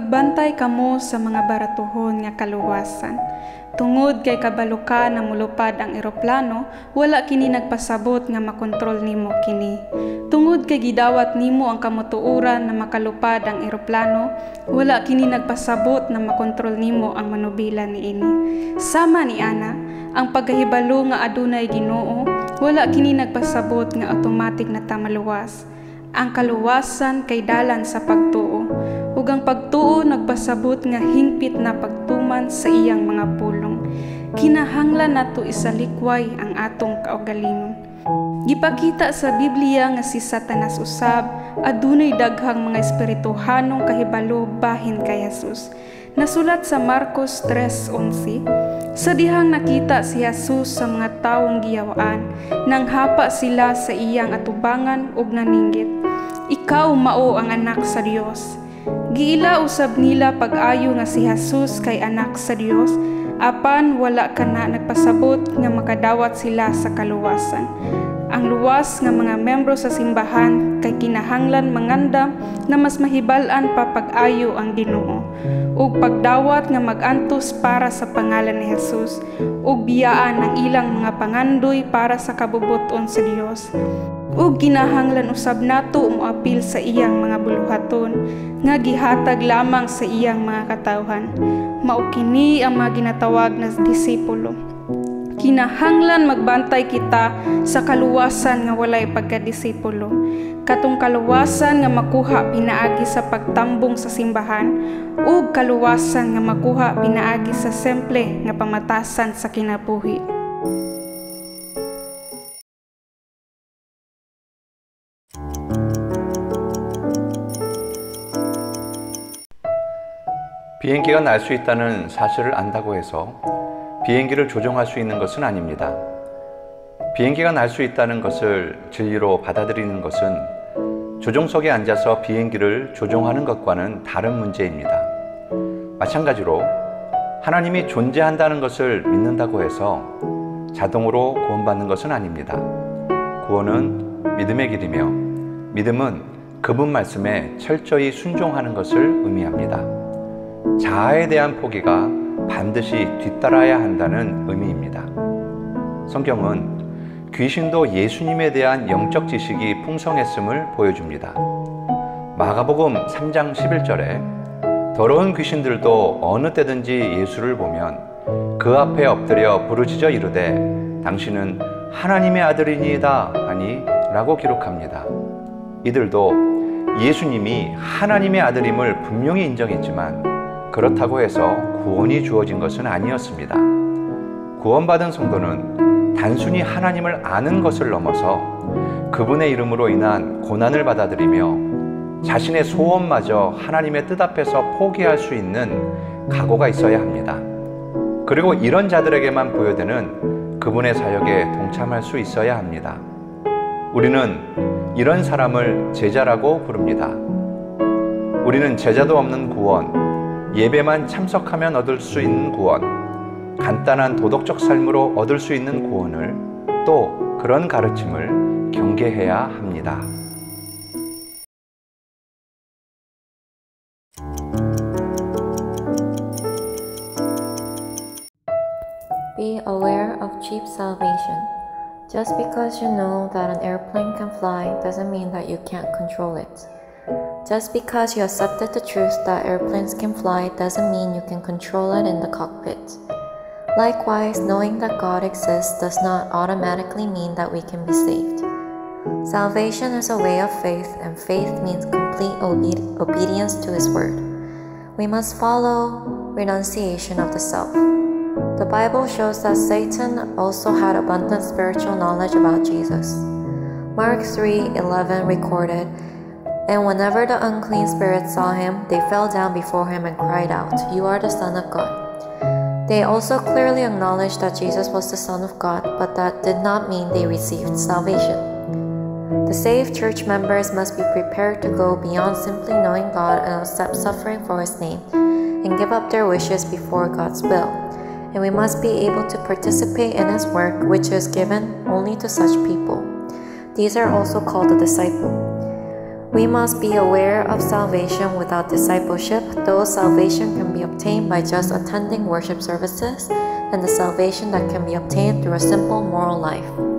Magbantay kamo sa mga baratuhon nga kaluwasan. Tungod kay kabalo ka na mulupad ang eroplano, wala kini nagpasabot nga makontrol nimo kini. Tungod kay gidawat nimo ang kamutuuran na makalupad ang eroplano, wala kini nagpasabot na makontrol nimo ang manubila niini. Sama ni ana, ang paghahibalo nga adunay Ginoo, wala kini nagpasabot nga automatic na tamaluwas. Ang kaluwasan kay dalan sa pagtuo, ug ang pagtuo nagpasabot nga hingpit na pagtuman sa iyang mga pulong. Kinahanglan nato isalikway ang atong kaugalingon. Gipakita sa Biblia nga si Satanas usab adunay daghang mga espirituhanong kahibalo bahin kay Jesus. Nasulat sa Marcos 3:11, sa dihang nakita si Jesus sa mga taong giyawaan, nang hapa sila sa iyang atubangan ug naninggit, "Ikaw mao ang anak sa Dios." Giila usab nila pag-ayo nga si Jesus kay anak sa Dios, apan wala kana nagpasabot nga makadawat sila sa kaluwasan. Ang luwas nga mga membro sa simbahan kay kinahanglan mangandam na mas mahibal-an pa pag-ayo ang Ginoo, ug pagdawat nga mag-antos para sa pangalan ni Jesus, ug biyaan ang ilang mga pangandoy para sa kabubuton sa Dios. Ug kinahanglan usab nato moapil sa iyang mga buluhaton nga gihatag lamang sa iyang mga katawhan. Mao kini ang mga ginatawag na disipulo. Kinahanglan magbantay kita sa kaluwasan nga walay pagkadisipulo. Katong kaluwasan nga makuha pinaagi sa pagtambong sa simbahan, ug kaluwasan nga makuha pinaagi sa simple nga pamatasan sa kinabuhi. 비행기가 날 수 있다는 사실을 안다고 해서 비행기를 조종할 수 있는 것은 아닙니다. 비행기가 날 수 있다는 것을 진리로 받아들이는 것은 조종석에 앉아서 비행기를 조종하는 것과는 다른 문제입니다. 마찬가지로 하나님이 존재한다는 것을 믿는다고 해서 자동으로 구원받는 것은 아닙니다. 구원은 믿음의 길이며 믿음은 그분 말씀에 철저히 순종하는 것을 의미합니다. 자아에 대한 포기가 반드시 뒤따라야 한다는 의미입니다. 성경은 귀신도 예수님에 대한 영적 지식이 풍성했음을 보여줍니다. 마가복음 3장 11절에 더러운 귀신들도 어느 때든지 예수를 보면 그 앞에 엎드려 부르짖어 이르되 당신은 하나님의 아들이니이다 하니 라고 기록합니다. 이들도 예수님이 하나님의 아들임을 분명히 인정했지만 그렇다고 해서 구원이 주어진 것은 아니었습니다. 구원받은 성도는 단순히 하나님을 아는 것을 넘어서 그분의 이름으로 인한 고난을 받아들이며 자신의 소원마저 하나님의 뜻 앞에서 포기할 수 있는 각오가 있어야 합니다. 그리고 이런 자들에게만 부여되는 그분의 사역에 동참할 수 있어야 합니다. 우리는 이런 사람을 제자라고 부릅니다. 우리는 제자도 없는 구원, 예배만 참석하면 얻을 수 있는 구원, 간단한 도덕적 삶으로 얻을 수 있는 구원을, 또 그런 가르침을 경계해야 합니다. Be aware of cheap salvation. Just because you know that an airplane can fly doesn't mean that you can't control it. Just because you accepted the truth that airplanes can fly doesn't mean you can control it in the cockpit. Likewise, knowing that God exists does not automatically mean that we can be saved. Salvation is a way of faith, and faith means complete obedience to His word. We must follow renunciation of the self. The Bible shows that Satan also had abundant spiritual knowledge about Jesus. Mark 3:11 recorded, "And whenever the unclean spirits saw him, they fell down before him and cried out, 'You are the Son of God.'" They also clearly acknowledged that Jesus was the Son of God, but that did not mean they received salvation. The saved church members must be prepared to go beyond simply knowing God and accept suffering for His name, and give up their wishes before God's will. And we must be able to participate in His work, which is given only to such people. These are also called the disciple. We must be aware of salvation without discipleship, though salvation can be obtained by just attending worship services, and the salvation that can be obtained through a simple moral life.